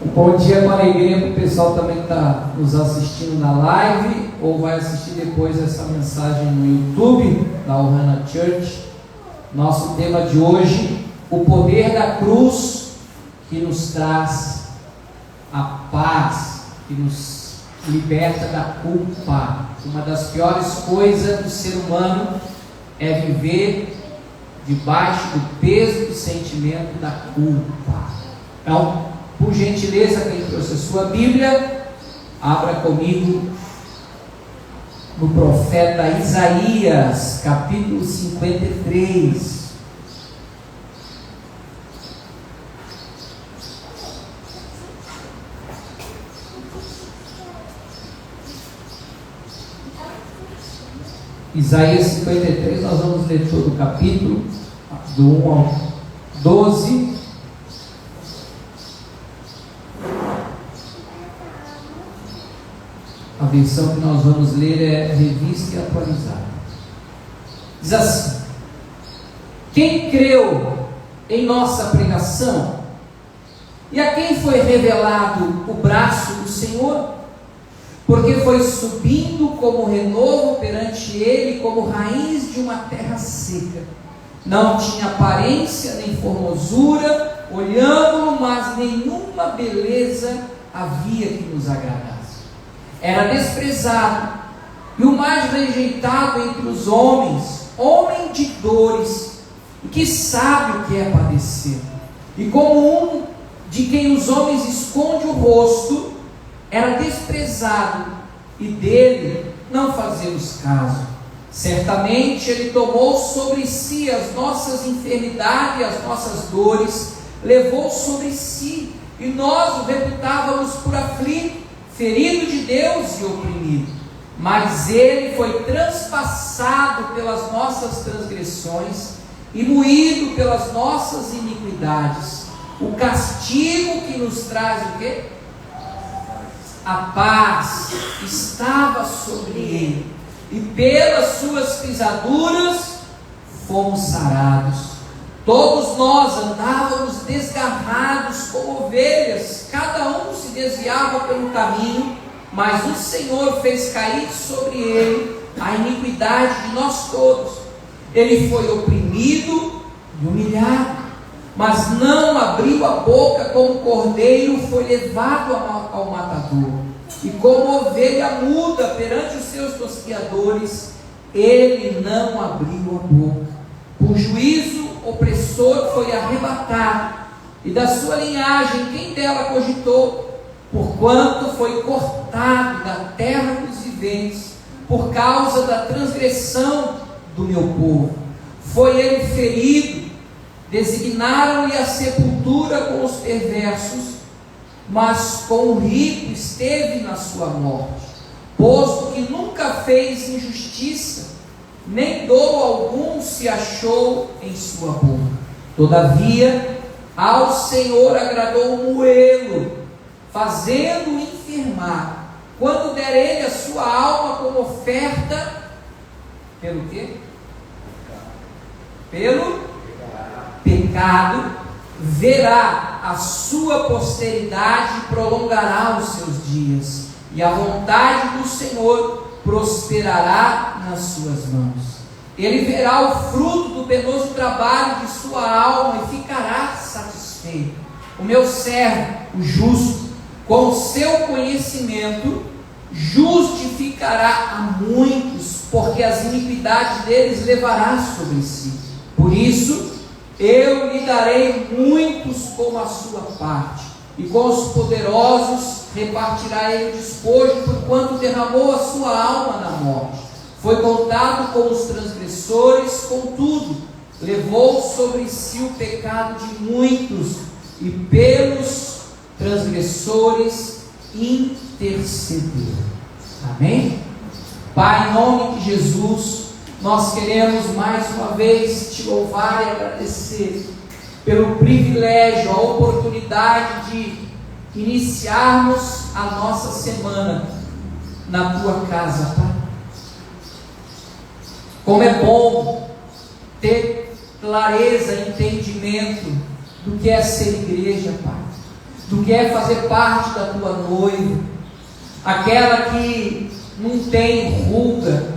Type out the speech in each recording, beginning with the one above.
Bom dia com alegria para o pessoal também que está nos assistindo na live ou vai assistir depois essa mensagem no YouTube da Ohana Church. Nosso tema de hoje, o poder da cruz que nos traz a paz, que nos liberta da culpa. Uma das piores coisas do ser humano é viver debaixo do peso do sentimento da culpa. Então, por gentileza, quem trouxe a sua Bíblia, abra comigo no profeta Isaías, capítulo 53. Isaías 53, nós vamos ler todo o capítulo, do 1 ao 12. A versão que nós vamos ler é revista e atualizada. Diz assim: quem creu em nossa pregação? E a quem foi revelado o braço do Senhor? Porque foi subindo como renovo perante ele, como raiz de uma terra seca. Não tinha aparência nem formosura, olhando-o, mas nenhuma beleza havia que nos agradasse. Era desprezado e o mais rejeitado entre os homens, homem de dores, que sabe o que é padecer. E como um de quem os homens esconde o rosto, era desprezado, e dele não fazemos caso. Certamente ele tomou sobre si as nossas enfermidades e as nossas dores, levou sobre si, e nós o reputávamos por aflito, ferido de Deus e oprimido. Mas ele foi transpassado pelas nossas transgressões e moído pelas nossas iniquidades. O castigo que nos traz o quê? A paz estava sobre ele, e pelas suas pisaduras fomos sarados. Todos nós andávamos desgarrados como ovelhas, cada um se desviava pelo caminho, mas o Senhor fez cair sobre ele a iniquidade de nós todos. Ele foi oprimido e humilhado, mas não abriu a boca. Como cordeiro foi levado ao matador, e como ovelha muda perante os seus tosquiadores, ele não abriu a boca. Por juízo opressor foi arrebatado, e da sua linhagem quem dela cogitou? Porquanto foi cortado da terra dos viventes, por causa da transgressão do meu povo. Foi ele ferido, designaram-lhe a sepultura com os perversos, mas com o rico esteve na sua morte, posto que nunca fez injustiça, nem dolo algum se achou em sua boca. Todavia, ao Senhor agradou moê-lo, fazendo-o enfermar, quando der ele a sua alma como oferta, pelo quê? Pelo pecado, verá a sua posteridade e prolongará os seus dias, e a vontade do Senhor prosperará nas suas mãos. Ele verá o fruto do penoso trabalho de sua alma e ficará satisfeito. O meu servo, o justo, com o seu conhecimento, justificará a muitos, porque as iniquidades deles levará sobre si. Por isso, eu lhe darei muitos como a sua parte, e com os poderosos repartirá ele o despojo, porquanto derramou a sua alma na morte. Foi contado com os transgressores, contudo, levou sobre si o pecado de muitos, e pelos transgressores intercedeu. Amém? Pai, em nome de Jesus, nós queremos mais uma vez te louvar e agradecer pelo privilégio, a oportunidade de iniciarmos a nossa semana na tua casa, Pai. Como é bom ter clareza, entendimento do que é ser igreja, Pai. Tu quer fazer parte da tua noiva, aquela que não tem ruga,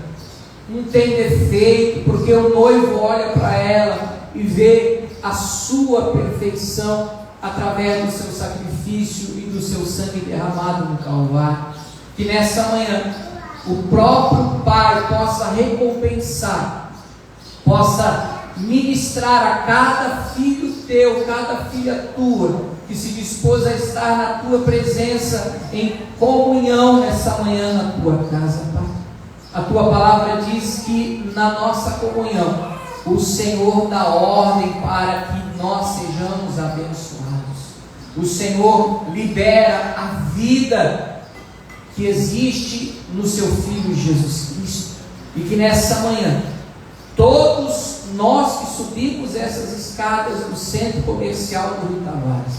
não tem defeito, porque o noivo olha para ela e vê a sua perfeição através do seu sacrifício e do seu sangue derramado no Calvário. Que nessa manhã o próprio Pai possa recompensar, possa ministrar a cada filho teu, cada filha tua, que se dispôs a estar na tua presença em comunhão nessa manhã na tua casa, Pai. A tua palavra diz que na nossa comunhão o Senhor dá ordem para que nós sejamos abençoados. O Senhor libera a vida que existe no seu Filho Jesus Cristo, e que nessa manhã todos nós que subimos essas escadas do centro comercial do Rio Tavares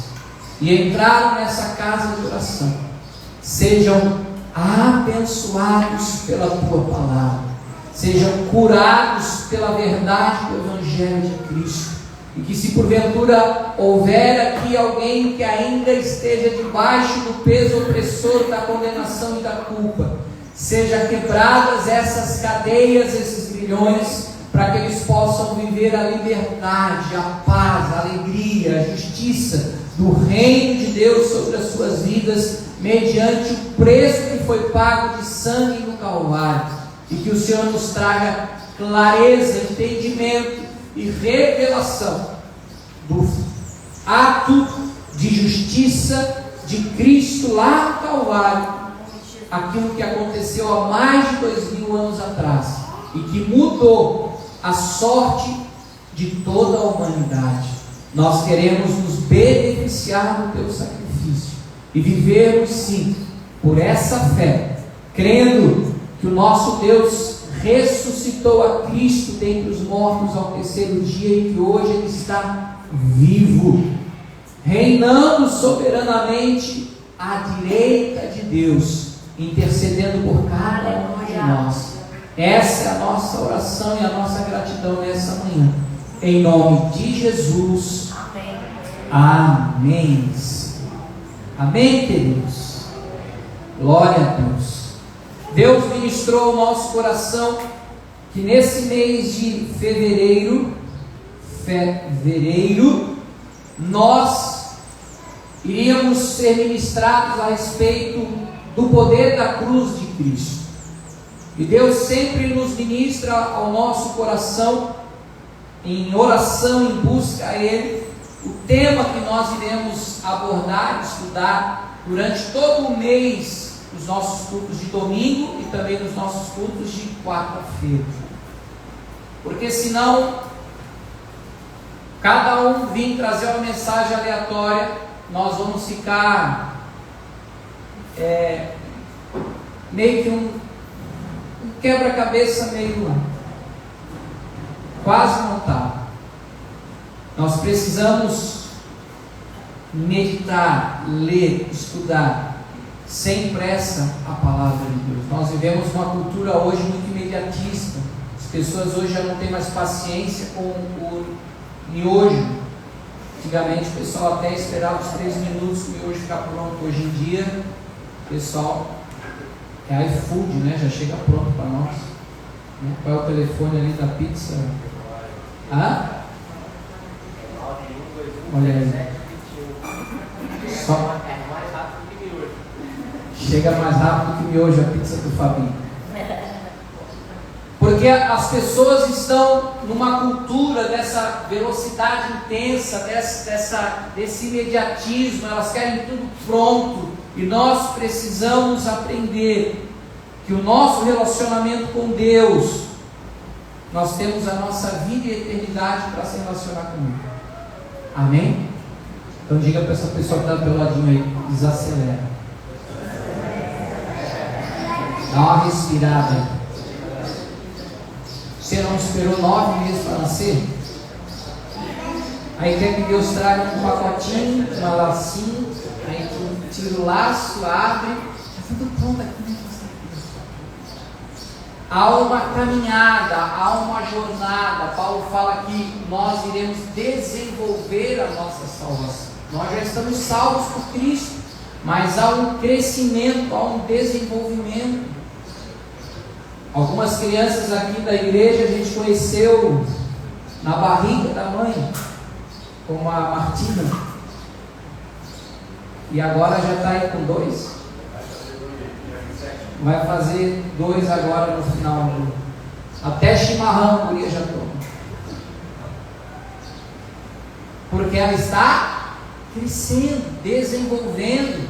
e entraram nessa casa de oração, sejam abençoados pela tua palavra, sejam curados pela verdade do Evangelho de Cristo, e que se porventura houver aqui alguém que ainda esteja debaixo do peso opressor da condenação e da culpa, seja quebradas essas cadeias, esses grilhões, para que eles possam viver a liberdade, a paz, a alegria, a justiça do reino de Deus sobre as suas vidas, mediante o preço que foi pago de sangue no Calvário. E que o Senhor nos traga clareza, entendimento e revelação do ato de justiça de Cristo lá no Calvário, aquilo que aconteceu há mais de 2000 anos atrás e que mudou a sorte de toda a humanidade. Nós queremos nos beneficiar do teu sacrifício e vivermos sim por essa fé, crendo que o nosso Deus ressuscitou a Cristo dentre os mortos ao terceiro dia e que hoje Ele está vivo, reinando soberanamente à direita de Deus, intercedendo por cada um de nós. Essa é a nossa oração e a nossa gratidão nessa manhã. Em nome de Jesus. Amém. Amém, queridos. Glória a Deus. Deus ministrou ao nosso coração que nesse mês de fevereiro, nós iríamos ser ministrados a respeito do poder da cruz de Cristo. E Deus sempre nos ministra ao nosso coração, em oração, em busca a Ele, o tema que nós iremos abordar, estudar durante todo o mês, nos nossos cultos de domingo e também nos nossos cultos de quarta-feira. Porque senão, cada um vir trazer uma mensagem aleatória, nós vamos ficar meio que um quebra-cabeça meio quase montado. Nós precisamos meditar, ler, estudar sem pressa a palavra de Deus. Nós vivemos uma cultura hoje muito imediatista. As pessoas hoje já não têm mais paciência com o miojo. Antigamente o pessoal até esperava os 3 minutos para o miojo ficar pronto. Hoje em dia o pessoal é iFood, né? Já chega pronto para nós. Qual é o telefone ali da pizza? Olha aí. Só chega mais rápido que miojo a pizza do Fabinho. Porque as pessoas estão numa cultura dessa velocidade intensa, desse imediatismo, elas querem tudo pronto. E nós precisamos aprender que o nosso relacionamento com Deus, nós temos a nossa vida e eternidade para se relacionar com Ele. Amém? Então diga para essa pessoa que está do teu ladinho aí, desacelera. Dá uma respirada. Você não esperou 9 meses para nascer? Aí quer que Deus traga um pacotinho, uma lacinho, aí tu tira o laço, abre, já tudo pronto aqui, né? Há uma caminhada, há uma jornada. Paulo fala que nós iremos desenvolver a nossa salvação. Nós já estamos salvos por Cristo, mas há um crescimento, há um desenvolvimento. Algumas crianças aqui da igreja a gente conheceu na barriga da mãe, como a Martina, e agora já está aí com 2. Vai fazer 2 agora no final. Até chimarrão a guria já toma. Porque ela está crescendo, desenvolvendo.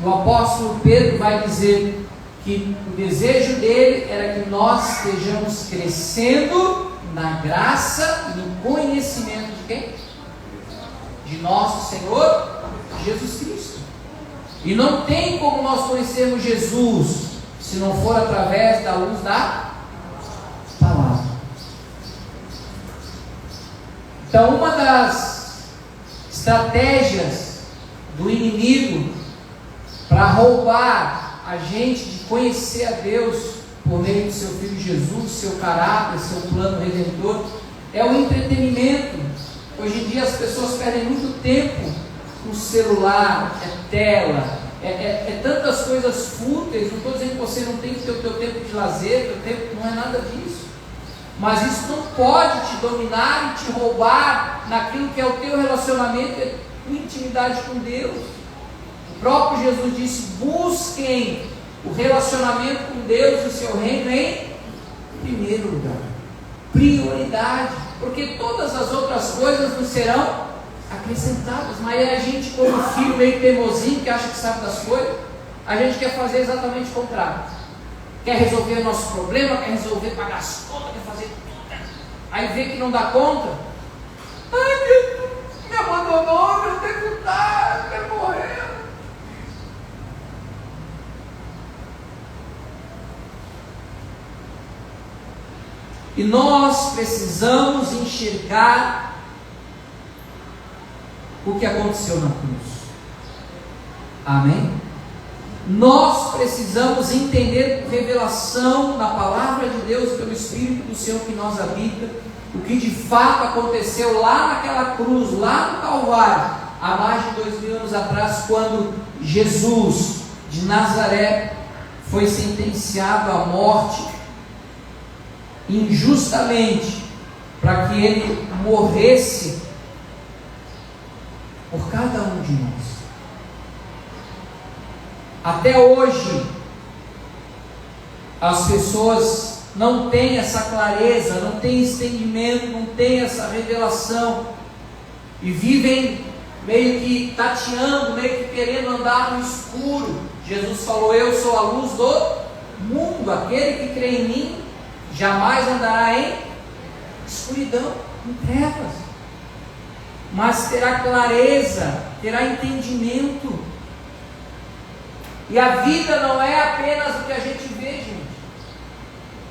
O apóstolo Pedro vai dizer que o desejo dele era que nós estejamos crescendo na graça e no conhecimento de quem? De nosso Senhor Jesus Cristo. E não tem como nós conhecermos Jesus se não for através da luz da palavra. Então, uma das estratégias do inimigo para roubar a gente de conhecer a Deus por meio do seu Filho Jesus, seu caráter, seu plano redentor, é o entretenimento. Hoje em dia as pessoas perdem muito tempo no celular, tela, tantas coisas fúteis. Não estou dizendo que você não tem que ter o teu tempo de lazer, teu tempo, não é nada disso. Mas isso não pode te dominar e te roubar naquilo que é o teu relacionamento, a tua intimidade com Deus. O próprio Jesus disse: busquem o relacionamento com Deus e o seu reino em primeiro lugar, prioridade, porque todas as outras coisas nos serão acrescentadas. Mas a gente, como filho meio teimosinho, que acha que sabe das coisas, a gente quer fazer exatamente o contrário. Quer resolver o nosso problema, quer resolver pagar as contas, quer fazer tudo. Aí vê que não dá conta. Ai, me abandonou, meu tempo está, quer morrer. E nós precisamos enxergar o que aconteceu na cruz. Amém? Nós precisamos entender revelação na palavra de Deus pelo Espírito do Senhor que nós habita, o que de fato aconteceu lá naquela cruz, lá no Calvário, há mais de 2000 anos atrás, quando Jesus de Nazaré foi sentenciado à morte injustamente, para que ele morresse por cada um de nós. Até hoje as pessoas não têm essa clareza, não têm esse entendimento, não têm essa revelação, e vivem meio que tateando, meio que querendo andar no escuro. Jesus falou: eu sou a luz do mundo, aquele que crê em mim jamais andará em escuridão, em trevas, mas terá clareza, terá entendimento. E a vida não é apenas o que a gente vê, gente.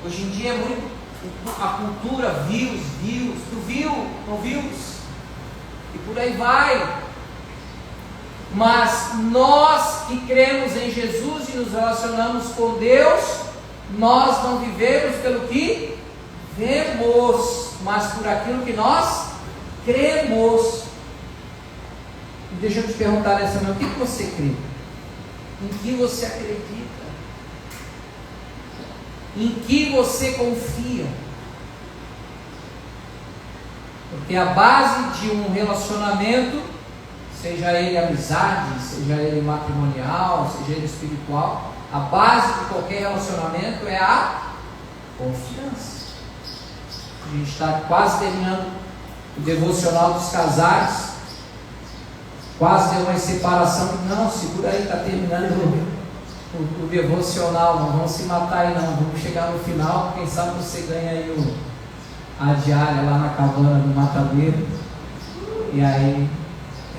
Hoje em dia é muito a cultura views, tu viu, não viu, e por aí vai. Mas nós que cremos em Jesus e nos relacionamos com Deus, nós não vivemos pelo que vemos, mas por aquilo que nós cremos. E deixa eu te perguntar nessa manhã: o que você crê? Em que você acredita? Em que você confia? Porque a base de um relacionamento, seja ele amizade, seja ele matrimonial, seja ele espiritual, a base de qualquer relacionamento é a confiança. A gente está quase terminando o devocional dos casais, quase deu uma separação. Não, segura aí, está terminando o devocional, não vamos se matar aí não, vamos chegar no final, quem sabe você ganha aí a diária lá na cabana do matadeiro, e aí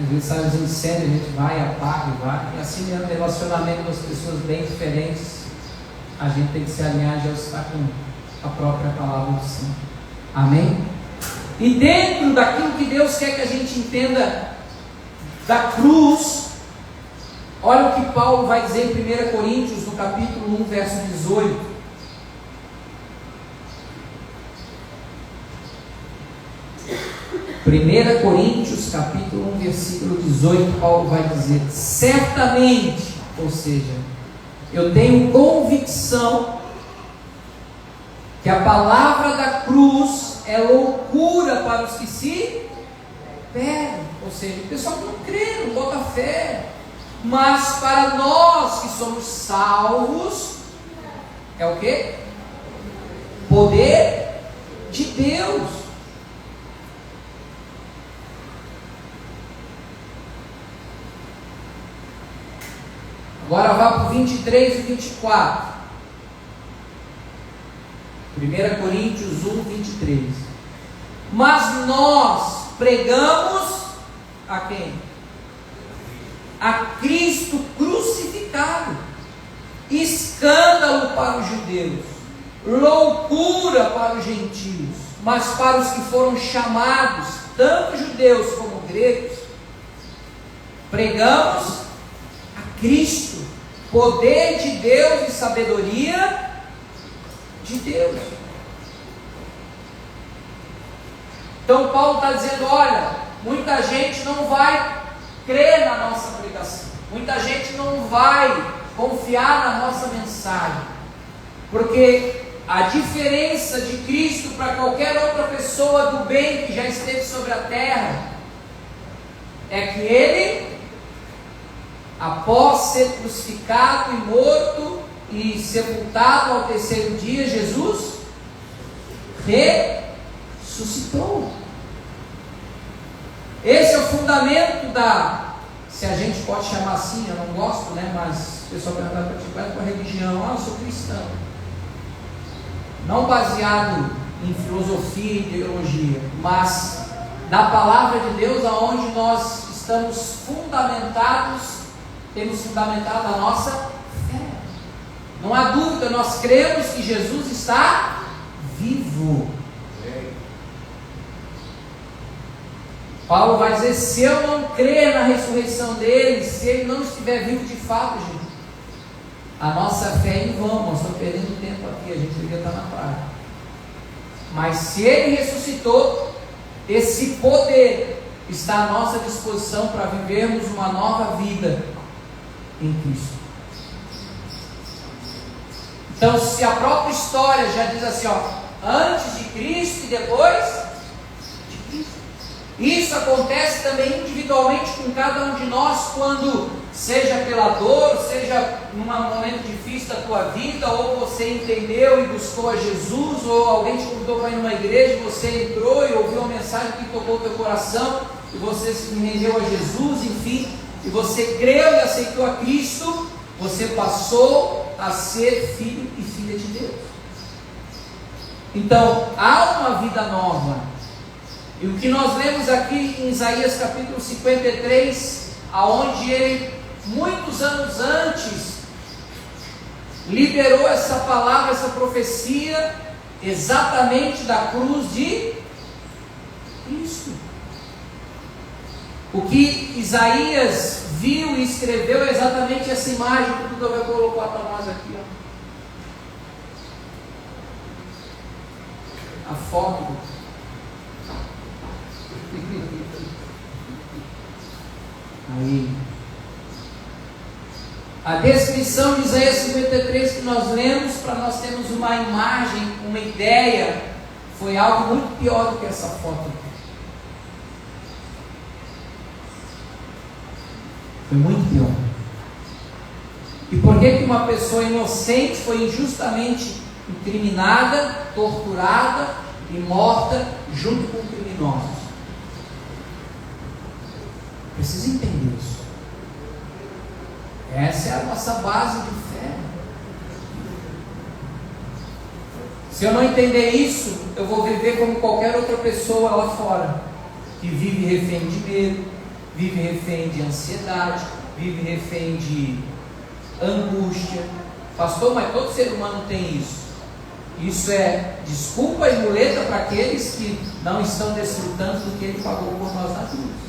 às vezes sai os incêndios, a gente vai, apaga e vai, e assim mesmo relacionamento com as pessoas bem diferentes, a gente tem que se alinhar já está com a própria palavra do Senhor. Amém? E dentro daquilo que Deus quer que a gente entenda da cruz, olha o que Paulo vai dizer em 1 Coríntios, no capítulo 1, verso 18. 1 Coríntios capítulo 1, versículo 18, Paulo vai dizer: certamente, ou seja, eu tenho convicção que a palavra da cruz é loucura para os que se perdem, ou seja, o pessoal que não crê, não bota fé, mas para nós que somos salvos, é o quê? Poder de Deus. Agora vá para o 23 e 24. 1 Coríntios 1, 23. Mas nós pregamos a quem? A Cristo crucificado, escândalo para os judeus, loucura para os gentios, mas para os que foram chamados, tanto judeus como gregos, pregamos a Cristo, poder de Deus e sabedoria de Deus. Então Paulo está dizendo: olha, muita gente não vai crer na nossa pregação, muita gente não vai confiar na nossa mensagem, porque a diferença de Cristo para qualquer outra pessoa do bem que já esteve sobre a terra é que Ele, após ser crucificado e morto e sepultado ao terceiro dia, Jesus ressuscitou. Esse é o fundamento da, se a gente pode chamar assim, eu não gosto, né? Mas o pessoal pergunta para ti, qual é a tua religião? Eu sou cristão. Não baseado em filosofia e ideologia, mas na palavra de Deus, aonde nós estamos fundamentados, temos fundamentado a nossa fé. Não há dúvida, nós cremos que Jesus está vivo. Paulo vai dizer: se eu não crer na ressurreição dele, se ele não estiver vivo de fato, gente, a nossa fé é em vão, nós estamos perdendo tempo aqui, a gente devia estar na praia. Mas se ele ressuscitou, esse poder está à nossa disposição para vivermos uma nova vida em Cristo. Então, se a própria história já diz assim, ó, antes de Cristo e depois de Cristo, isso acontece também individualmente com cada um de nós, quando, seja pela dor, seja num momento difícil da tua vida, ou você entendeu e buscou a Jesus, ou alguém te convidou para ir numa igreja, você entrou e ouviu uma mensagem que tocou o teu coração, e você se rendeu a Jesus, enfim, e você creu e aceitou a Cristo, você passou a ser filho e filha de Deus. Então, há uma vida nova. E o que nós lemos aqui em Isaías capítulo 53, aonde ele, muitos anos antes, liberou essa palavra, essa profecia, exatamente da cruz de Cristo. O que Isaías viu e escreveu é exatamente essa imagem que o Duda vai colocar para nós aqui, ó. A foto. Aí. A descrição de Isaías 53 que nós lemos, para nós termos uma imagem, uma ideia, foi algo muito pior do que essa foto aqui. Foi muito pior. E por que uma pessoa inocente foi injustamente incriminada, torturada e morta junto com criminosos? Precisa entender isso. Essa é a nossa base de fé. Se eu não entender isso, eu vou viver como qualquer outra pessoa lá fora, que vive refém de medo, vive refém de ansiedade, vive refém de angústia. Pastor, mas todo ser humano tem isso. Isso é desculpa e muleta para aqueles que não estão desfrutando do que Ele pagou por nós na cruz.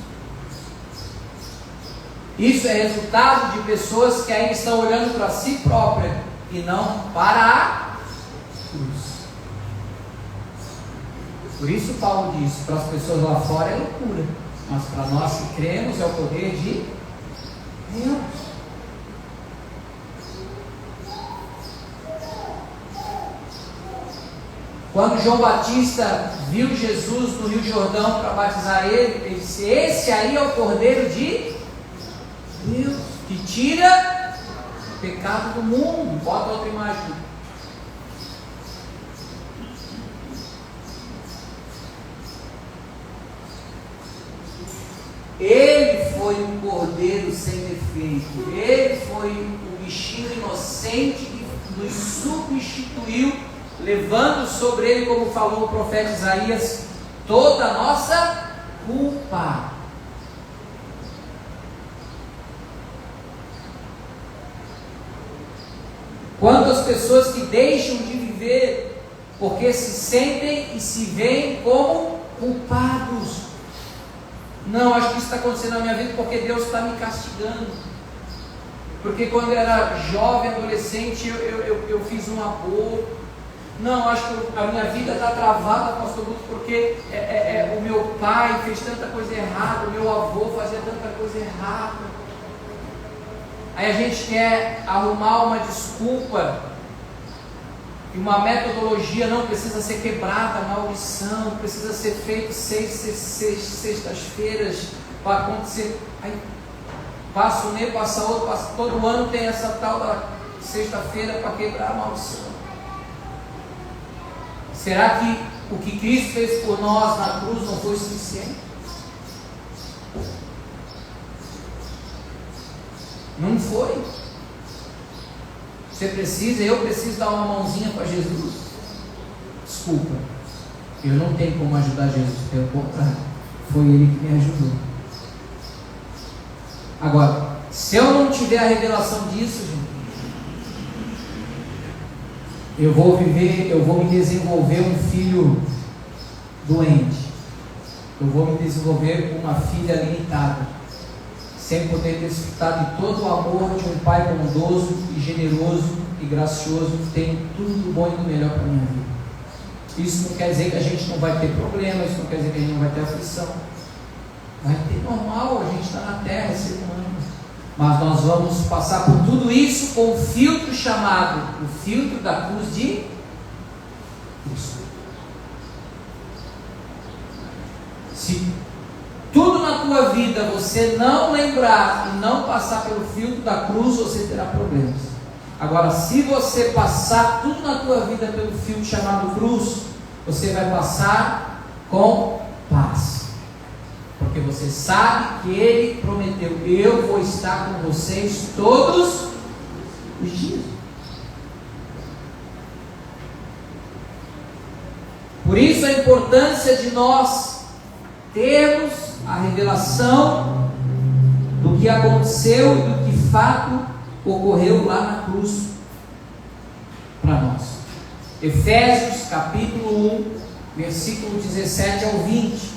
Isso é resultado de pessoas que ainda estão olhando para si própria e não para a cruz. Por isso Paulo diz, para as pessoas lá fora é loucura, mas para nós que cremos é o poder de Deus. Quando João Batista viu Jesus no Rio Jordão para batizar ele disse: esse aí é o Cordeiro de Deus, que tira o pecado do mundo. Bota outra imagem. Ele foi um cordeiro sem defeito. Ele foi um bichinho inocente que nos substituiu, levando sobre ele, como falou o profeta Isaías, toda a nossa culpa. Quantas pessoas que deixam de viver porque se sentem e se veem como culpados. Não, acho que isso está acontecendo na minha vida porque Deus está me castigando. Porque quando eu era jovem, adolescente, eu fiz um aborto. Não, acho que a minha vida está travada, pastor Guto, porque o meu pai fez tanta coisa errada, o meu avô fazia tanta coisa errada. Aí a gente quer arrumar uma desculpa e uma metodologia. Não, precisa ser quebrada a maldição, precisa ser feito sextas-feiras para acontecer. Aí passa um mês, passa outro, todo ano tem essa tal da sexta-feira para quebrar a maldição. Será que o que Cristo fez por nós na cruz não foi suficiente? Não foi. Eu preciso dar uma mãozinha para Jesus? Desculpa, eu não tenho como ajudar Jesus, pelo contrário, foi Ele que me ajudou. Agora, se eu não tiver a revelação disso, gente, eu vou me desenvolver um filho doente, eu vou me desenvolver com uma filha limitada, sem poder desfrutar de todo o amor de um pai bondoso e generoso e gracioso, que tem tudo do bom e do melhor para a minha vida. Isso não quer dizer que a gente não vai ter problemas, isso não quer dizer que a gente não vai ter aflição. Vai ter, normal, a gente está na terra, é ser humano. Mas nós vamos passar por tudo isso com o filtro chamado, o filtro da cruz de Cristo. Se tudo na tua vida você não lembrar e não passar pelo filtro da cruz, você terá problemas. Agora, se você passar tudo na tua vida pelo filtro chamado cruz, você vai passar com paz. Porque você sabe que Ele prometeu: eu vou estar com vocês todos os dias. Por isso a importância de nós termos a revelação do que aconteceu e do que de fato ocorreu lá na cruz para nós. Efésios capítulo 1, versículo 17 ao 20.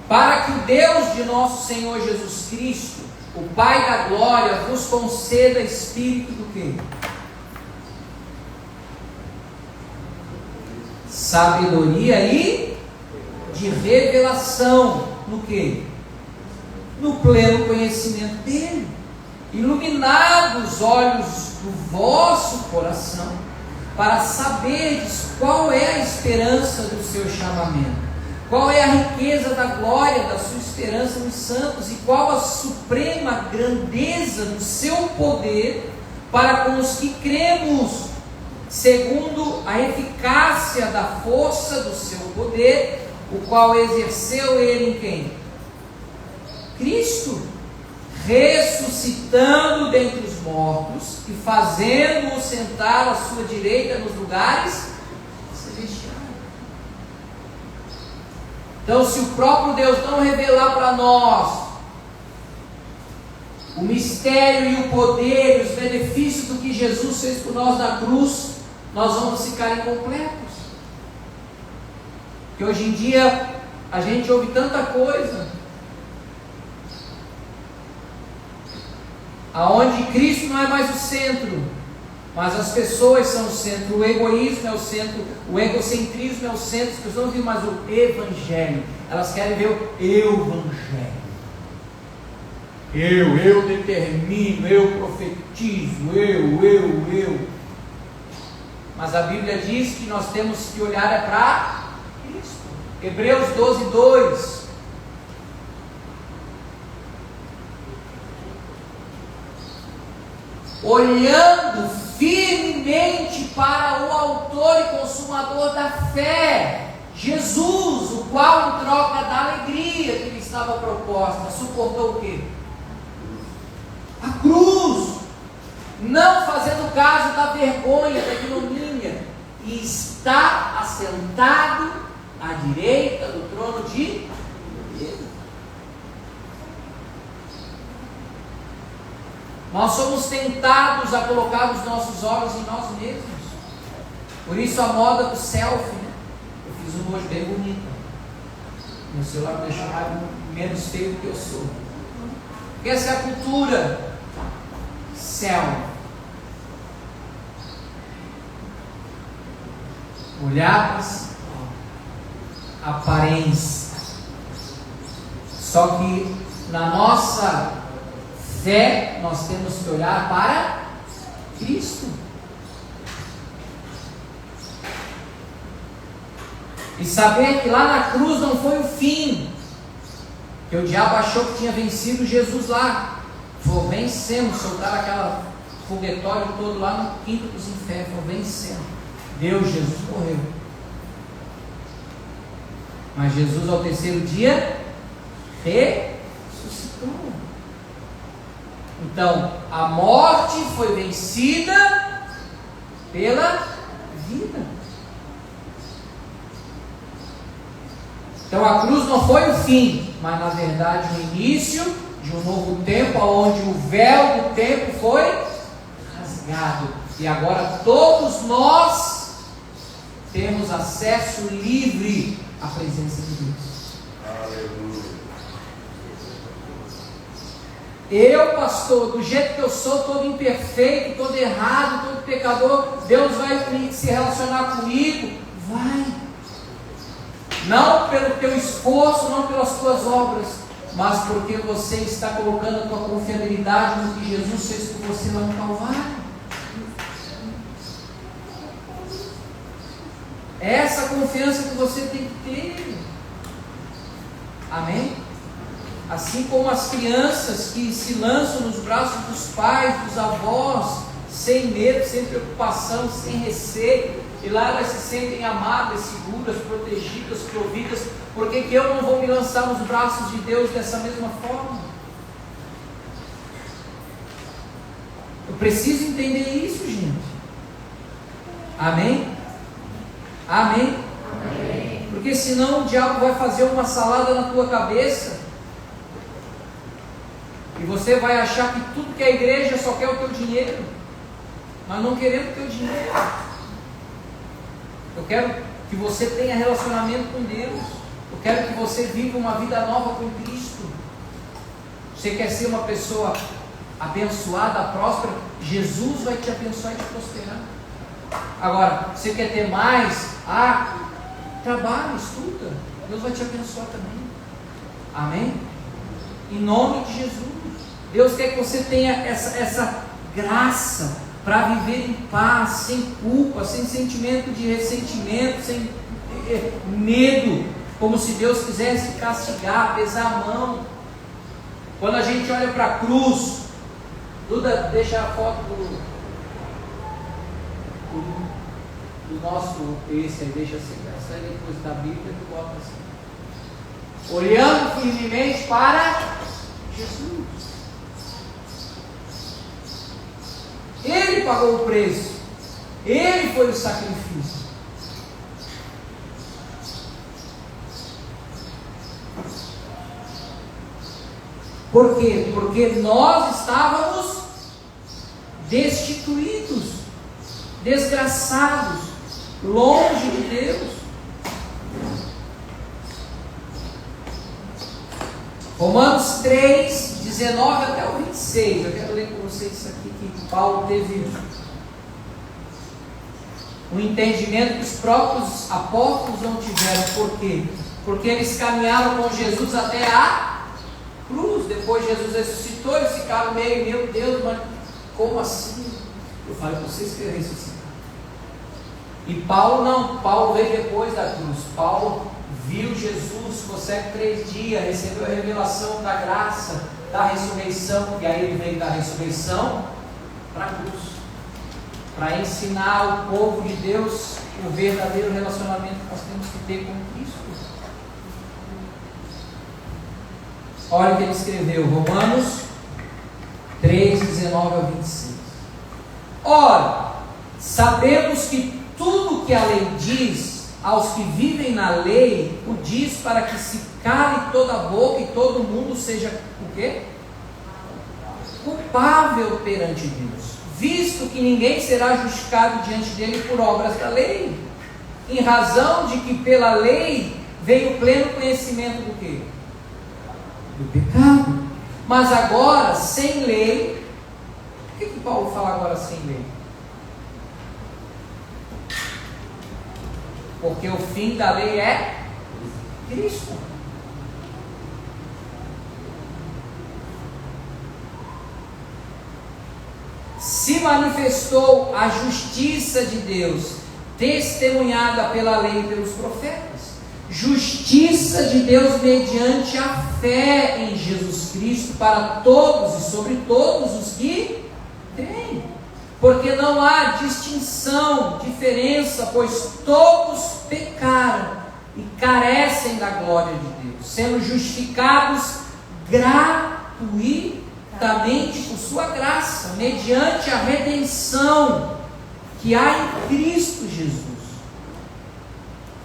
Para que o Deus de nosso Senhor Jesus Cristo, o Pai da glória, vos conceda espírito do quê? Sabedoria e de revelação. No quê? No pleno conhecimento dele. Iluminados os olhos do vosso coração, para saberdes qual é a esperança do seu chamamento, qual é a riqueza da glória da sua esperança nos santos, e qual a suprema grandeza do seu poder para com os que cremos, segundo a eficácia da força do seu poder, o qual exerceu ele em quem? Cristo, ressuscitando dentre os mortos e fazendo-o sentar à sua direita nos lugares celestiais. Então, se o próprio Deus não revelar para nós o mistério e o poder e os benefícios do que Jesus fez por nós na cruz, nós vamos ficar incompletos. Porque hoje em dia a gente ouve tanta coisa. aonde Cristo não é mais o centro, mas as pessoas são o centro. O egoísmo é o centro, o egocentrismo é o centro. As pessoas não vivem mais o Evangelho, elas querem ver o Evangelho. Eu determino, eu profetizo, eu. Mas a Bíblia diz que nós temos que olhar para Cristo. Hebreus 12:2. Olhando firmemente para o autor e consumador da fé, Jesus, o qual, em troca da alegria que lhe estava proposta, suportou o quê? A cruz, não fazendo caso da vergonha, da ignomínia, e está assentado à direita do trono de Deus. Nós somos tentados a colocar os nossos olhos em nós mesmos. Por isso a moda do selfie, né? Eu fiz um hoje bem bonito. Meu celular me deixou menos feio do que eu sou. Porque essa é a cultura. Selfie. Olhar para a aparência. Só que na nossa fé, nós temos que olhar para Cristo. E saber que lá na cruz não foi o fim. Que o diabo achou que tinha vencido Jesus lá. Falou, vencemos, soltaram aquela foguetório todo lá no quinto dos infernos. Falou, vencemos. Deus, Jesus morreu. Mas Jesus ao terceiro dia ressuscitou. Então, a morte foi vencida pela vida. Então, a cruz não foi o fim, mas na verdade o início de um novo tempo, onde o véu do tempo foi rasgado. E agora todos nós temos acesso livre à presença de Deus. Aleluia. Eu, pastor, do jeito que eu sou, todo imperfeito, todo errado, todo pecador, Deus vai se relacionar comigo? Vai. Não pelo teu esforço, não pelas tuas obras, mas porque você está colocando a tua confiabilidade no que Jesus fez por você lá no Calvário. É essa confiança que você tem que ter. Amém? Assim como as crianças que se lançam nos braços dos pais, dos avós, sem medo, sem preocupação, sem receio, e lá elas se sentem amadas, seguras, protegidas, providas. Por que eu não vou me lançar nos braços de Deus dessa mesma forma? Eu preciso entender isso, gente. Amém? Amém? Amém. Porque senão o diabo vai fazer uma salada na tua cabeça e você vai achar que tudo que a igreja só quer o teu dinheiro. Nós não queremos o teu dinheiro. Eu quero que você tenha relacionamento com Deus. Eu quero que você viva uma vida nova com Cristo. Você quer ser uma pessoa abençoada, próspera? Jesus vai te abençoar e te prosperar. Agora, você quer ter mais? Trabalha, estuda. Deus vai te abençoar também. Amém? Em nome de Jesus. Deus quer que você tenha essa graça para viver em paz, sem culpa, sem sentimento de ressentimento, sem medo, como se Deus quisesse castigar, pesar a mão. Quando a gente olha para a cruz, Duda, deixa a foto do nosso, esse aí, deixa assim, essa aí depois da Bíblia, tu bota assim. Olhando firmemente para Jesus. Ele pagou o preço. Ele foi o sacrifício. Por quê? Porque nós estávamos destituídos, desgraçados, longe de Deus. Romanos 3, 19 até o 26. Eu quero ler com você isso aqui, que Paulo teve um entendimento que os próprios apóstolos não tiveram. Por quê? Porque eles caminharam com Jesus até a cruz. Depois Jesus ressuscitou, eles ficaram meio, meu Deus, mas como assim? Eu falei para vocês que ia ressuscitar. E Paulo não, Paulo veio depois da cruz. Paulo viu Jesus, ficou cego 3 dias, recebeu a revelação da graça, da ressurreição, e aí ele veio da ressurreição para a cruz, para ensinar o povo de Deus o verdadeiro relacionamento que nós temos que ter com Cristo. Olha o que ele escreveu, Romanos 3, 19 ao 26. Ora, sabemos que tudo que a lei diz aos que vivem na lei, o diz para que se cale toda a boca e todo mundo seja o quê? Culpável perante Deus, visto que ninguém será justificado diante dele por obras da lei, em razão de que pela lei veio o pleno conhecimento do quê? Do pecado. Mas agora, sem lei, por que Paulo fala agora sem lei? Porque o fim da lei é Cristo. Se manifestou a justiça de Deus, testemunhada pela lei e pelos profetas. Justiça de Deus mediante a fé em Jesus Cristo para todos e sobre todos os que creem. Porque não há distinção, diferença, pois todos pecaram e carecem da glória de Deus, sendo justificados gratuitamente por sua graça, mediante a redenção que há em Cristo Jesus.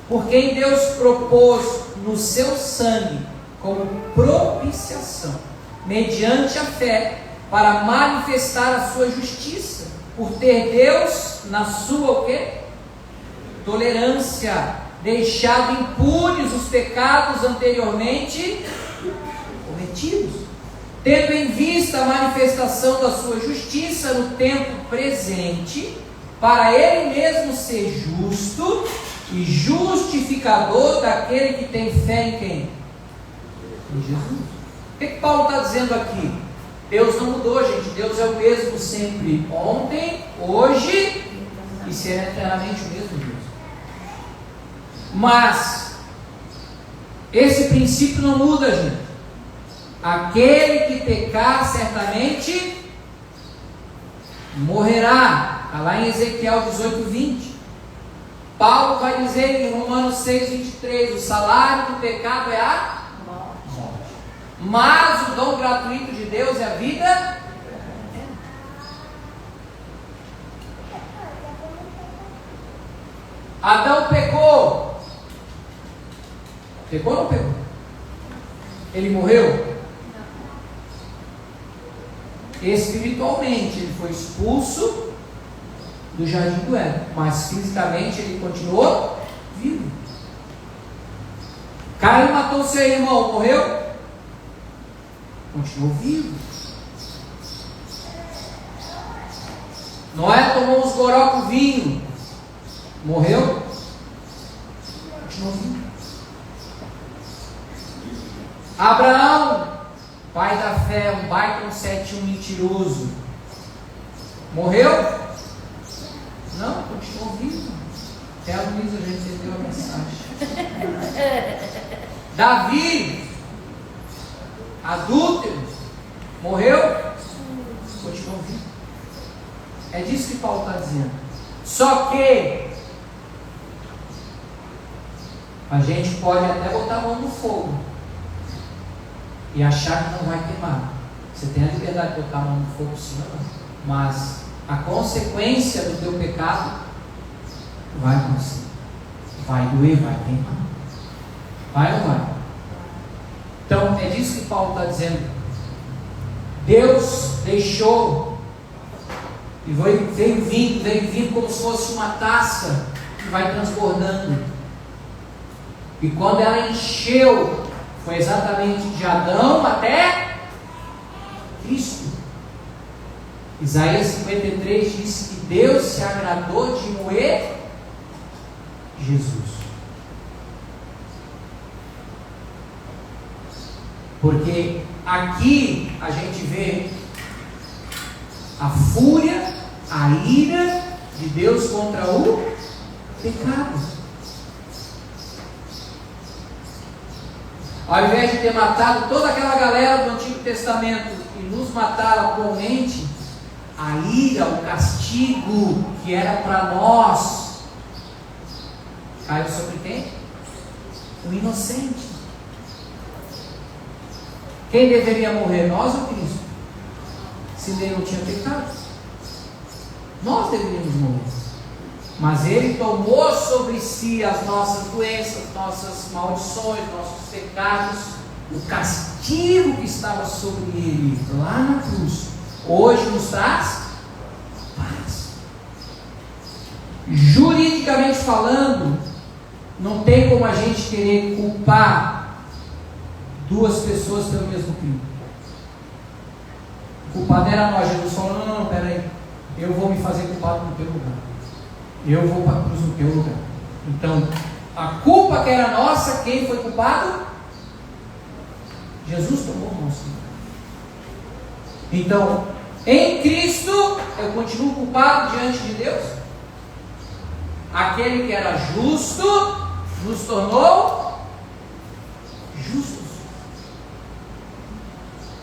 Por quem Deus propôs no seu sangue como propiciação, mediante a fé, para manifestar a sua justiça, por ter Deus, na sua o quê? Tolerância, deixado impunes os pecados anteriormente cometidos, tendo em vista a manifestação da sua justiça no tempo presente, para ele mesmo ser justo e justificador daquele que tem fé em quem? Em Jesus. O que Paulo está dizendo aqui? Deus não mudou, gente. Deus é o mesmo sempre, ontem, hoje e será eternamente o mesmo Deus. Mas esse princípio não muda, gente. Aquele que pecar certamente morrerá. Está lá em Ezequiel 18, 20. Paulo vai dizer em Romanos 6, 23, o salário do pecado é a morte. Mas o dom gratuito de Deus é a vida. Adão pecou. Pecou ou não pecou? Ele morreu? Espiritualmente ele foi expulso do jardim do Éden, mas fisicamente ele continuou vivo. Caim matou seu irmão, morreu? Continuou vivo. Noé tomou uns goró com vinho, morreu? Continuou vivo. Abraão, pai da fé, um baita, um 71 mentiroso, morreu? Não, continuou vivo. Até a Luísa já entendeu a mensagem. Davi, adúltero, morreu? Continuou vivo. É disso que Paulo está dizendo. Só que a gente pode até botar a mão no fogo e achar que não vai queimar. Você tem a liberdade de botar a mão no fogo, sim ou não? Mas a consequência do teu pecado vai acontecer. Vai doer, vai queimar. Vai ou vai? Então é disso que Paulo está dizendo. Deus deixou e veio vindo como se fosse uma taça que vai transbordando. E quando ela encheu, foi exatamente de Adão até Cristo. Isaías 53 diz que Deus se agradou de moer Jesus. Porque aqui a gente vê a fúria, a ira de Deus contra o pecado. Ao invés de ter matado toda aquela galera do Antigo Testamento e nos matar atualmente, a ira, o castigo que era para nós, caiu sobre quem? O inocente. Quem deveria morrer, nós ou Cristo? Se ele não tinha pecado, nós deveríamos morrer. Mas ele tomou sobre si as nossas doenças, nossas maldições, nossos pecados, o castigo que estava sobre ele lá na cruz, hoje nos traz paz. Juridicamente falando, não tem como a gente querer culpar duas pessoas pelo mesmo crime. O culpado era nós. Jesus falou: não, peraí, eu vou me fazer culpado no teu lugar, eu vou para a cruz no teu lugar. Então, a culpa que era nossa, quem foi culpado? Jesus tomou o nosso lugar. Então, em Cristo, eu continuo culpado diante de Deus. Aquele que era justo nos tornou justos.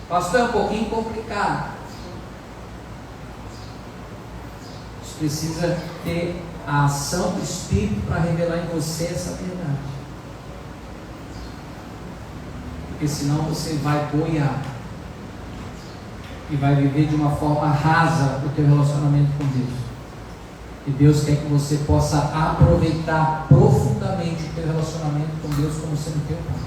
Pastor, é um pouquinho complicado. Você precisa ter a ação do Espírito para revelar em você essa verdade. Porque senão você vai boiar e vai viver de uma forma rasa o teu relacionamento com Deus. E Deus quer que você possa aproveitar profundamente o teu relacionamento com Deus como sendo teu Pai.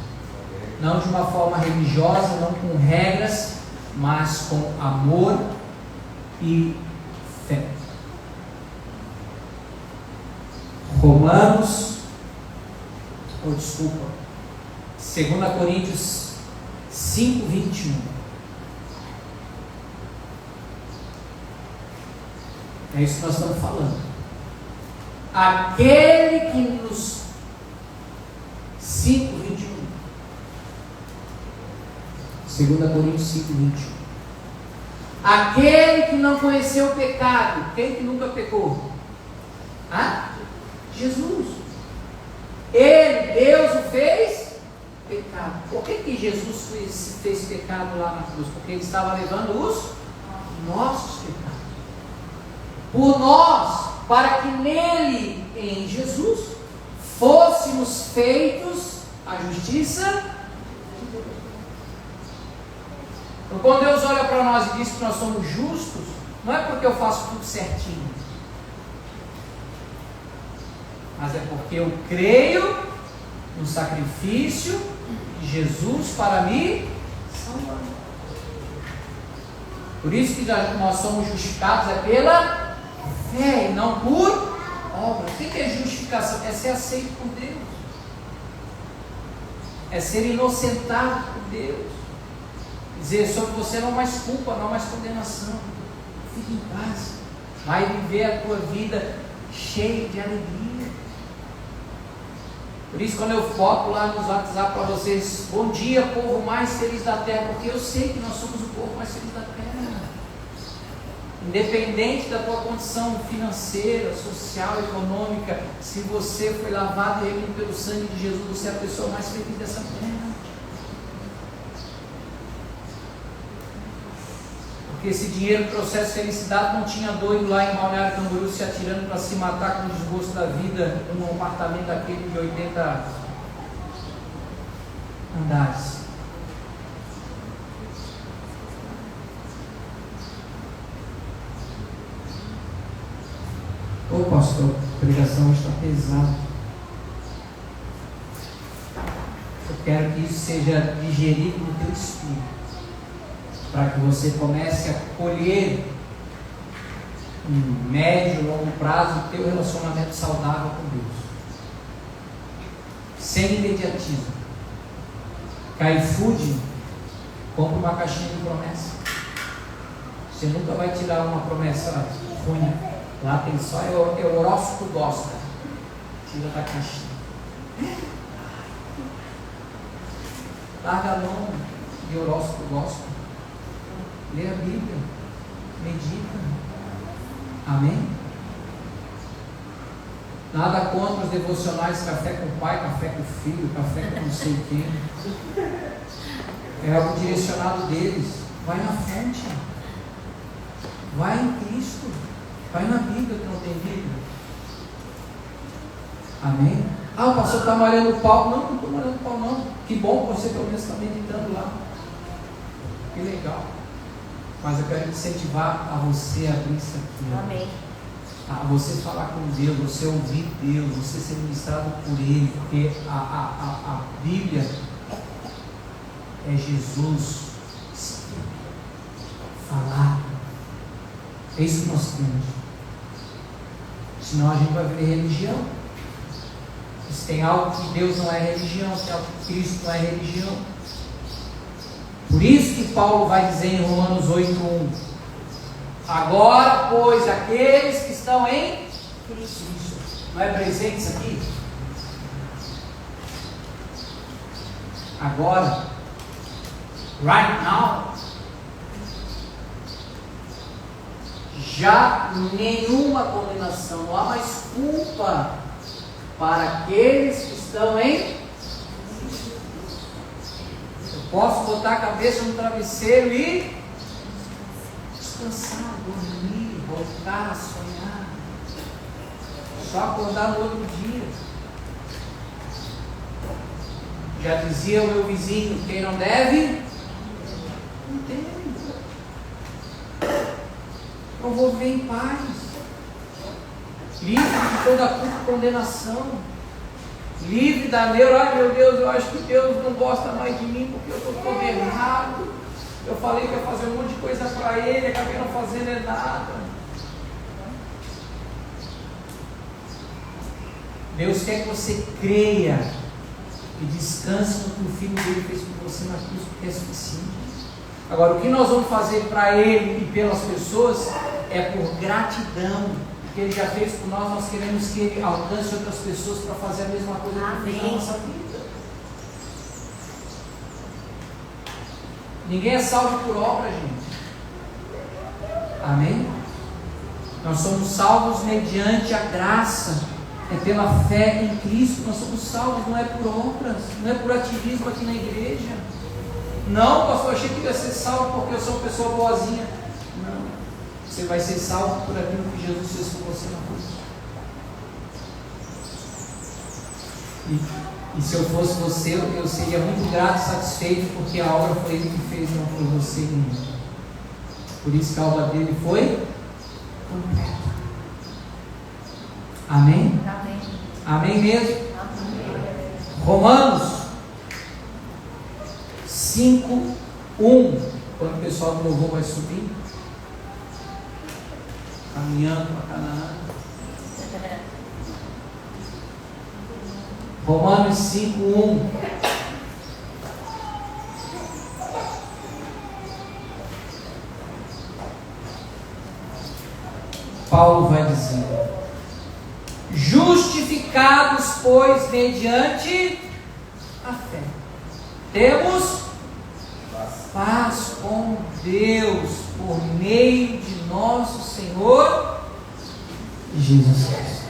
Não de uma forma religiosa, não com regras, mas com amor e fé. Romanos, 2 Coríntios 5, 21. É isso que nós estamos falando. Aquele que nos 5, 21. 2 Coríntios 5, 21. Aquele que não conheceu o pecado. Quem que nunca pecou? Jesus. Ele, Deus, o fez pecado. Por que Jesus fez pecado lá na cruz? Porque ele estava levando os nossos pecados por nós, para que nele, em Jesus, fôssemos feitos a justiça de Deus. Então, quando Deus olha para nós e diz que nós somos justos, não é porque eu faço tudo certinho, mas é porque eu creio no sacrifício de Jesus para me salvar. Por isso que nós somos justificados é pela fé e não por obra. O que é justificação? É ser aceito por Deus, é ser inocentado por Deus, dizer sobre você não mais culpa, não mais condenação, fique em paz, vai viver a tua vida cheia de alegria. Por isso, quando eu foco lá nos WhatsApp para vocês: bom dia, povo mais feliz da terra, porque eu sei que nós somos o povo mais feliz da terra. Independente da tua condição financeira, social, econômica, se você foi lavado e remido pelo sangue de Jesus, você é a pessoa mais feliz dessa terra. Porque esse dinheiro trouxesse felicidade, não tinha doido lá em Balneário Camboriú se atirando para se matar com o desgosto da vida num apartamento daquele de 80 andares. Ô pastor, a pregação está pesada. Eu quero que isso seja digerido no teu espírito, para que você comece a colher em médio e longo prazo o teu relacionamento saudável com Deus, sem imediatismo. Que a iFood compra uma caixinha de promessa. Você nunca vai tirar uma promessa ruim. Lá tem só o horóscopo gosta. Tira da caixinha. Larga a mão de horóscopo gosta. Lê a Bíblia. Medita. Amém? Nada contra os devocionais, café com o pai, café com o filho, café com não sei quem. É algo direcionado deles. Vai na fonte. Vai em Cristo. Vai na Bíblia, que não tem Bíblia. Amém? Ah, o pastor está malhando o pau. Não estou malhando o pau não. Que bom que você pelo menos está meditando lá. Que legal. Mas eu quero incentivar a você a abrir isso aqui. Amém. A você falar com Deus, você ouvir Deus, você ser ministrado por Ele, porque a Bíblia é Jesus falar. É isso que nós temos. Senão a gente vai viver religião. Se tem algo que Deus não é religião, se tem algo que Cristo não é religião. Por isso que Paulo vai dizer em Romanos 8:1: agora, pois, aqueles que estão em Cristo. Não é presente isso aqui? Agora, right now, já nenhuma condenação, não há mais culpa para aqueles que estão em Cristo. Eu posso botar a cabeça no travesseiro e descansar, dormir, voltar a sonhar, só acordar no outro dia. Já dizia o meu vizinho: quem não deve, não tem. Eu vou viver em paz, livre de toda a culpa e condenação, livre da neura. Ai meu Deus, eu acho que Deus não gosta mais de mim porque eu estou todo errado. Eu falei que ia fazer um monte de coisa para Ele, acabei não fazendo nada. Deus quer que você creia e descanse no que o Filho dele fez por você na cruz, porque é suficiente. Agora, o que nós vamos fazer para Ele e pelas pessoas é por gratidão. O que Ele já fez por nós, nós queremos que Ele alcance outras pessoas para fazer a mesma coisa que Ele fez na nossa vida. Ninguém é salvo por obra, gente. Amém? Nós somos salvos mediante a graça. É pela fé em Cristo. Nós somos salvos, não é por obras, não é por ativismo aqui na igreja. Não, pastor, achei que ia ser salvo porque eu sou uma pessoa boazinha. Não. Você vai ser salvo por aquilo que Jesus fez por você na cruz. E se eu fosse você, eu seria muito grato e satisfeito, porque a obra foi Ele que fez, não foi você mesmo. Por isso que a obra dele foi completa. Amém? Amém. Amém mesmo? Amém. Romanos 5:1. Quando o pessoal do louvor vai subir, caminhando para Canaã. Romanos 5:1. Paulo vai dizer: justificados, pois, mediante a fé, temos paz com Deus por meio de nosso Senhor Jesus Cristo.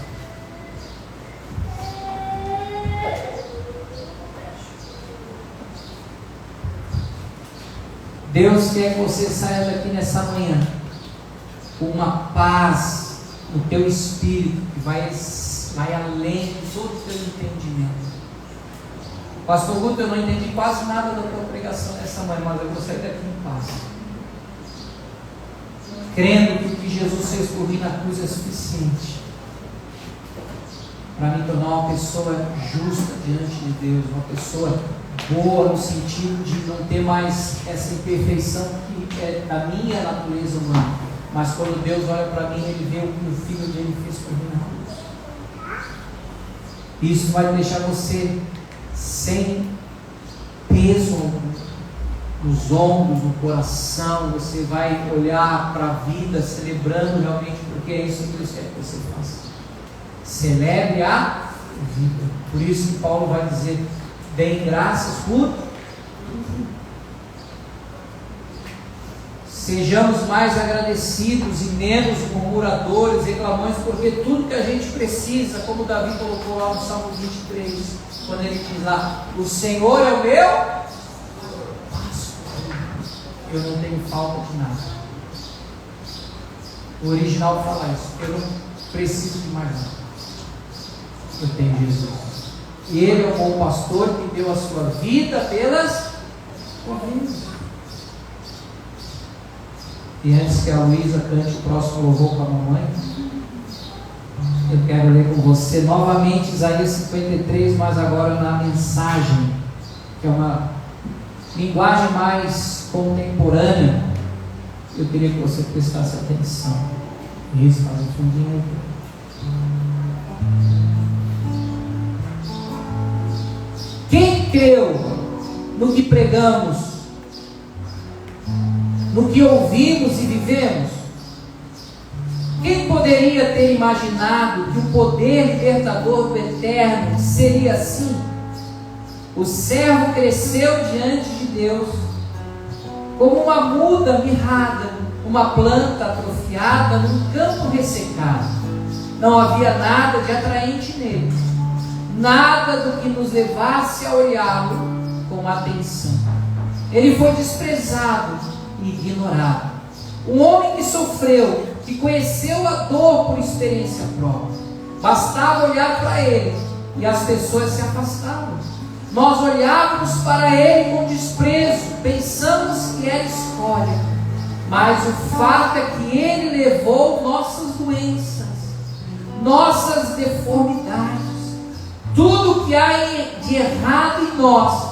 Deus quer que você saia daqui nessa manhã com uma paz no teu espírito que vai além de todo o teu entendimento. Pastor Guto, eu não entendi quase nada da tua pregação nessa manhã, mas eu vou sair daqui em paz, crendo que o que Jesus fez por mim na cruz é suficiente para me tornar uma pessoa justa diante de Deus, uma pessoa boa no sentido de não ter mais essa imperfeição que é da minha natureza humana, mas quando Deus olha para mim, Ele vê o que o Filho dele fez por mim na cruz. Isso vai deixar você sem peso algum, nos ombros, no coração. Você vai olhar para a vida celebrando realmente, porque é isso que Deus quer que você faça. Celebre a vida. Por isso que Paulo vai dizer: deem graças por tudo. Sejamos mais agradecidos e menos murmuradores, reclamões, porque tudo que a gente precisa, como Davi colocou lá no Salmo 23, quando ele diz lá: o Senhor é o meu pastor, eu não tenho falta de nada. O original fala isso: eu não preciso de mais nada, eu tenho Jesus. E Ele é o bom pastor que deu a sua vida pelas ovelhas. E antes que a Luísa cante o próximo louvor com a mamãe, eu quero ler com você novamente Isaías 53, mas agora na mensagem, que é uma linguagem mais contemporânea. Eu queria que você prestasse atenção. Isso, faz um fundinho aí. Quem creu no que pregamos, no que ouvimos e vivemos? Quem poderia ter imaginado que o poder libertador do Eterno seria assim? O servo cresceu diante de Deus como uma muda mirrada, uma planta atrofiada num campo ressecado. Não havia nada de atraente nele, nada do que nos levasse a olhá-lo com atenção. Ele foi desprezado e ignorado. Um homem que sofreu, que conheceu a dor por experiência própria. Bastava olhar para ele e as pessoas se afastavam. Nós olhávamos para ele com desprezo, pensamos que era escória. Mas o fato é que ele levou nossas doenças, nossas deformidades, tudo que há de errado em nós.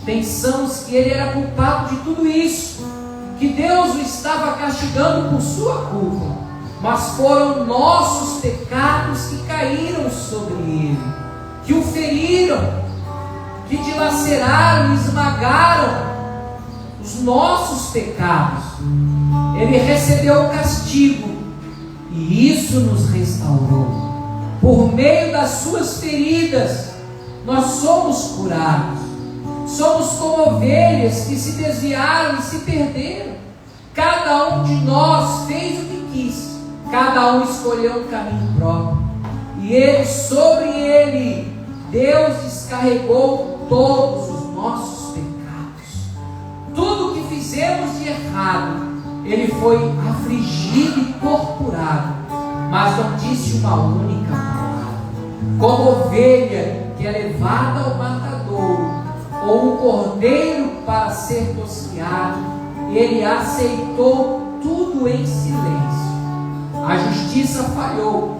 Pensamos que ele era culpado de tudo isso, que Deus o estava castigando por sua culpa, mas foram nossos pecados que caíram sobre ele, que o feriram, que dilaceraram e esmagaram os nossos pecados. Ele recebeu o castigo e isso nos restaurou. Por meio das suas feridas nós somos curados. Somos como ovelhas que se desviaram e se perderam. Cada um de nós fez o que quis, cada um escolheu um caminho próprio, e sobre ele Deus descarregou todos os nossos pecados. Tudo o que fizemos de errado, ele foi afligido e torturado, mas não disse uma única palavra. Como ovelha que é levada ao matadouro, ou um cordeiro para ser tosquiado, ele aceitou tudo em silêncio. A justiça falhou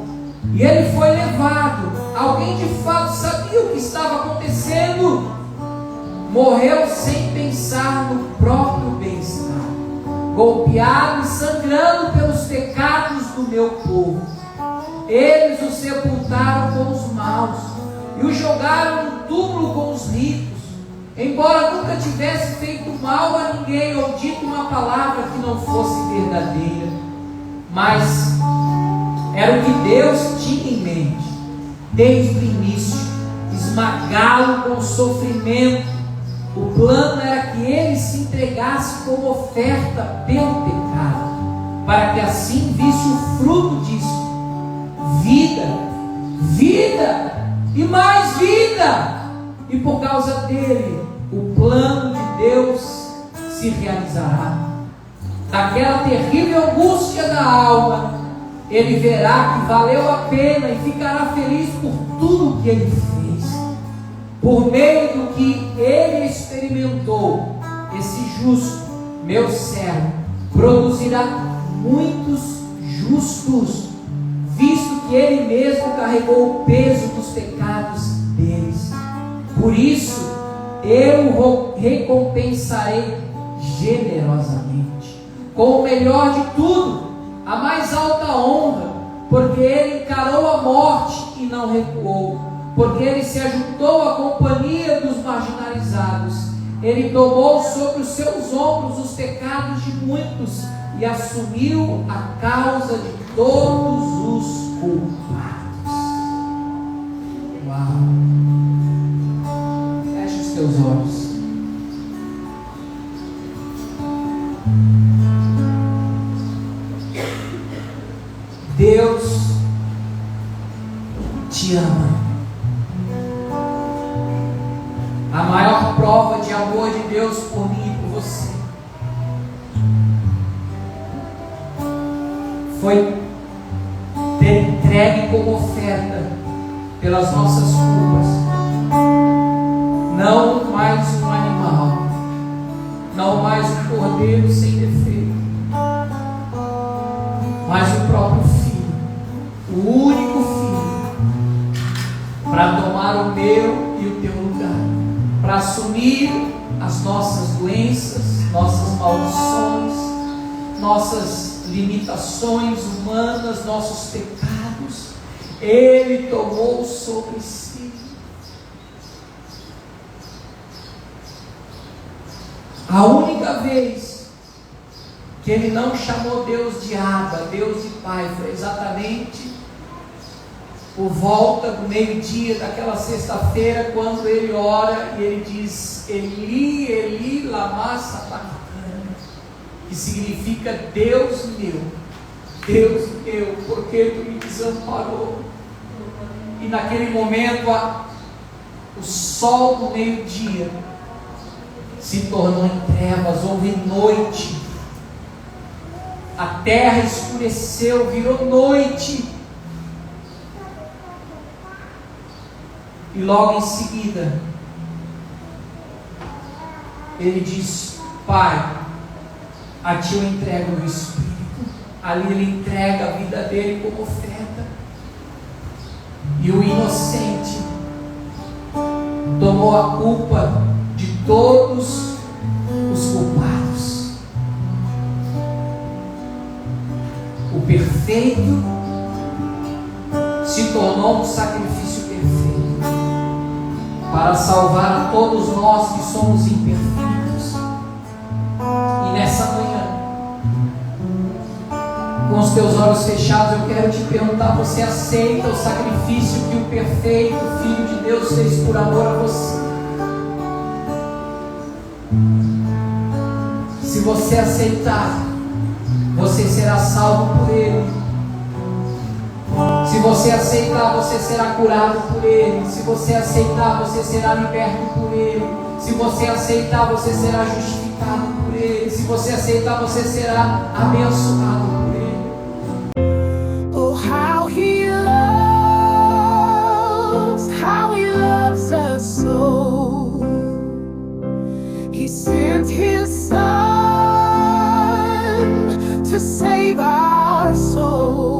e ele foi levado. Alguém de fato sabia o que estava acontecendo. Morreu sem pensar no próprio bem-estar, golpeado e sangrando pelos pecados do meu povo. Eles o sepultaram com os maus e o jogaram no túmulo com os ricos. Embora nunca tivesse feito mal a ninguém ou dito uma palavra que não fosse verdadeira, mas era o que Deus tinha em mente desde o início: esmagá-lo com sofrimento. O plano era que ele se entregasse como oferta pelo pecado, para que assim visse o fruto disso: vida, vida e mais vida. E por causa dele, o plano de Deus se realizará. Daquela terrível angústia da alma, ele verá que valeu a pena e ficará feliz por tudo que ele fez. Por meio do que ele experimentou, esse justo, meu servo, produzirá muitos justos, visto que ele mesmo carregou o peso dos pecados deles. Por isso, eu o recompensarei generosamente, com o melhor de tudo, a mais alta honra, porque ele encarou a morte e não recuou, porque ele se ajuntou à companhia dos marginalizados. Ele tomou sobre os seus ombros os pecados de muitos e assumiu a causa de todos os culpados. Uau! Feche os teus olhos. Deus te ama. A maior prova de amor de Deus por mim e por você foi ter entregue como oferta pelas nossas culpas, não mais um animal, não mais um cordeiro sem defeito, mas o próprio Filho, o único Filho, para tomar o meu e o teu lugar, para assumir as nossas doenças, nossas maldições, nossas limitações humanas, nossos pecados. Ele tomou sobre si. A única vez que ele não chamou Deus de Abba, Deus de Pai, foi exatamente por volta do meio-dia daquela sexta-feira, quando ele ora e ele diz: Eli, Eli, lama sabachthani, que significa Deus meu, por que tu me desamparou? E naquele momento o sol do meio-dia se tornou em trevas, houve noite, a terra escureceu, virou noite. E logo em seguida, ele diz: Pai, a ti eu entrego o meu espírito. Ali ele entrega a vida dele como oferta. E o inocente tomou a culpa de todos os culpados. O perfeito se tornou um sacrifício perfeito para salvar a todos nós que somos imperfeitos. E nessa manhã, com os teus olhos fechados, eu quero te perguntar: você aceita o sacrifício que o perfeito Filho de Deus fez por amor a você? Se você aceitar, você será salvo por Ele. Se você aceitar, você será curado por Ele. Se você aceitar, você será liberto por Ele. Se você aceitar, você será justificado por Ele. Se você aceitar, você será abençoado por Ele. Oh, how He loves us so. He sent His Son to save our soul.